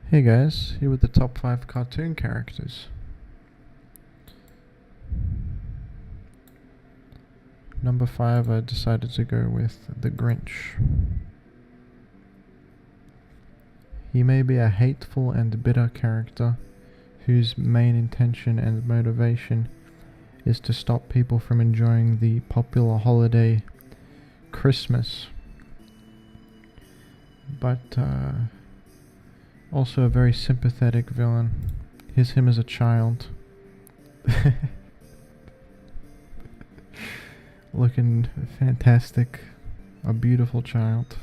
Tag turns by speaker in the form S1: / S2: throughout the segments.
S1: Hey guys, here with the top 5 cartoon characters. Number 5, I decided to go with the Grinch. He may be a hateful and bitter character whose main intention and motivation is to stop people from enjoying the popular holiday Christmas. But also a very sympathetic villain. Here's him as a child. Looking fantastic. A beautiful child.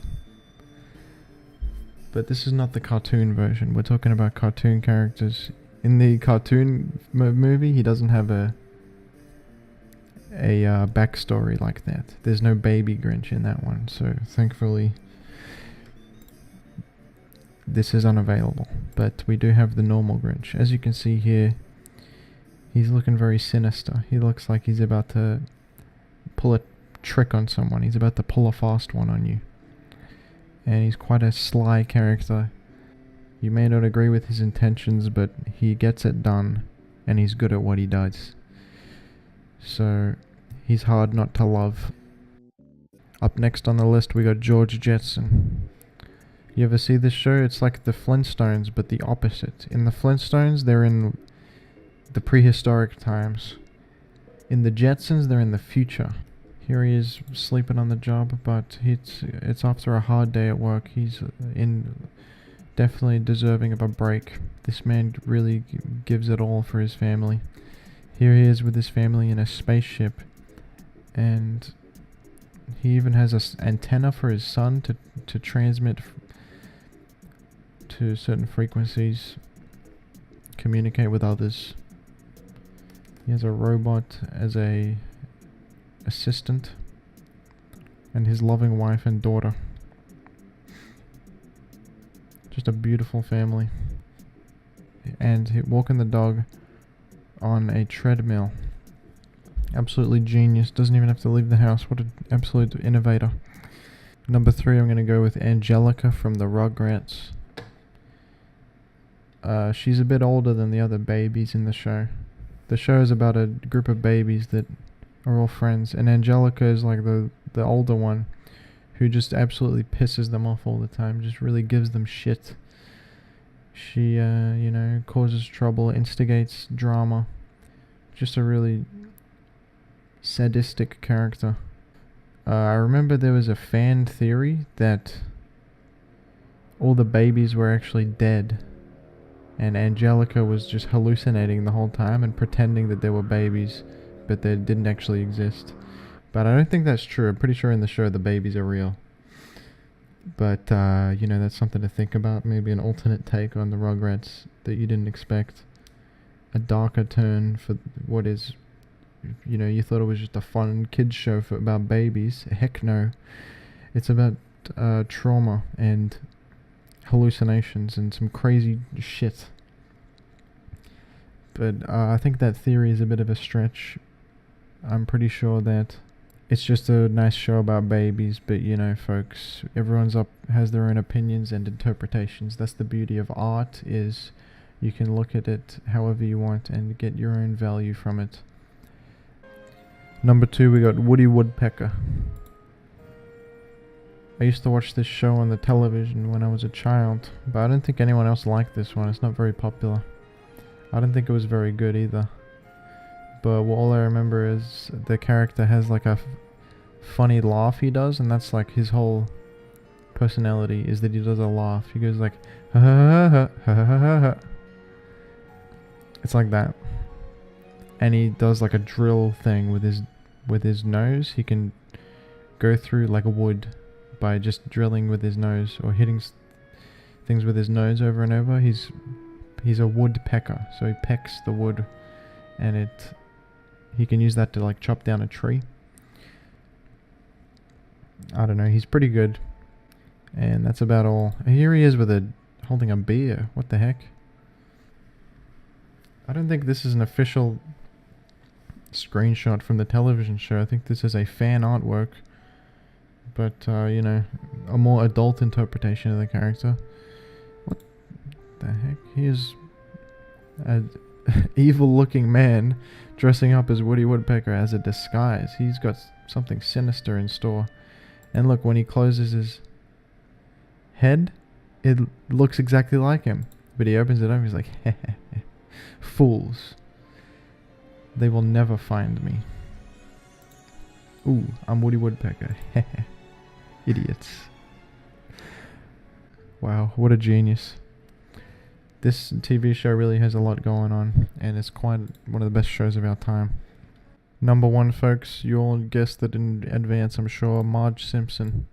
S1: But this is not the cartoon version. We're talking about cartoon characters. In the cartoon movie, he doesn't have a backstory like that. There's no baby Grinch in that one, so thankfully this is unavailable. But we do have the normal Grinch. As you can see here, he's looking very sinister. He looks like he's about to pull a trick on someone. He's about to pull a fast one on you. And he's quite a sly character. You may not agree with his intentions, but he gets it done, and he's good at what he does. So, he's hard not to love. Up next on the list, we got George Jetson. You ever see this show? It's like the Flintstones, but the opposite. In the Flintstones, they're in the prehistoric times. In the Jetsons, they're in the future. Here he is sleeping on the job, but it's after a hard day at work. He's definitely deserving of a break. This man really gives it all for his family. Here he is with his family in a spaceship, and he even has an antenna for his son to transmit to certain frequencies, communicate with others. He has a robot as a assistant, and his loving wife and daughter. Just a beautiful family. And walking the dog on a treadmill. Absolutely genius. Doesn't even have to leave the house. What an absolute innovator. Number 3, I'm going to go with Angelica from the Rugrats. She's a bit older than the other babies in the show. The show is about a group of babies that are all friends, and Angelica is like the older one who just absolutely pisses them off all the time, just really gives them shit. She, causes trouble, instigates drama. Just a really sadistic character. I remember there was a fan theory that all the babies were actually dead, and Angelica was just hallucinating the whole time and pretending that they were babies, but they didn't actually exist. But I don't think that's true. I'm pretty sure in the show the babies are real. But, that's something to think about. Maybe an alternate take on the Rugrats that you didn't expect. A darker turn for what is, you thought it was just a fun kids show about babies. Heck no. It's about trauma and hallucinations and some crazy shit. But I think that theory is a bit of a stretch. I'm pretty sure that it's just a nice show about babies, but folks, everyone's has their own opinions and interpretations. That's the beauty of art, is you can look at it however you want and get your own value from it. Number 2, we got Woody Woodpecker. I used to watch this show on the television when I was a child, but I don't think anyone else liked this one. It's not very popular. I don't think it was very good either. But all I remember is the character has like a funny laugh he does, and that's like his whole personality, is that he does a laugh. He goes like, ha ha ha ha ha ha ha. It's like that. And he does like a drill thing with his nose. He can go through like wood by just drilling with his nose, or hitting things with his nose over and over. He's a woodpecker, so he pecks the wood, and he can use that to like chop down a tree. I don't know, he's pretty good. And that's about all. Here he is holding a beer. What the heck? I don't think this is an official screenshot from the television show. I think this is a fan artwork. But, a more adult interpretation of the character. What the He is an evil-looking man dressing up as Woody Woodpecker as a disguise. He's got something sinister in store. And look, when he closes his head, it looks exactly like him. But he opens it up, he's like, fools. They will never find me. Ooh, I'm Woody Woodpecker. Idiots. Wow, what a genius. This TV show really has a lot going on, and it's quite one of the best shows of our time. Number 1, folks, you all guessed it in advance, I'm sure, Marge Simpson.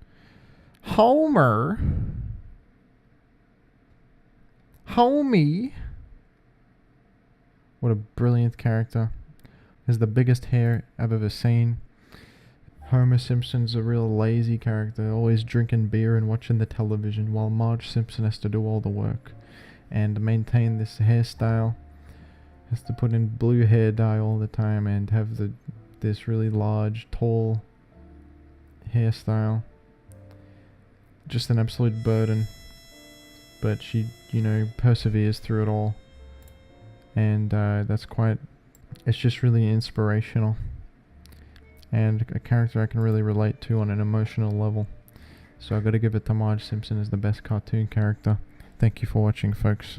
S1: Homer! Homie! What a brilliant character. Has the biggest hair I've ever seen. Homer Simpson's a real lazy character, always drinking beer and watching the television, while Marge Simpson has to do all the work and maintain this hairstyle. Has to put in blue hair dye all the time and have this really large, tall hairstyle. Just an absolute burden. But she, perseveres through it all. And it's just really inspirational. And a character I can really relate to on an emotional level. So I've got to give it to Marge Simpson as the best cartoon character. Thank you for watching, folks.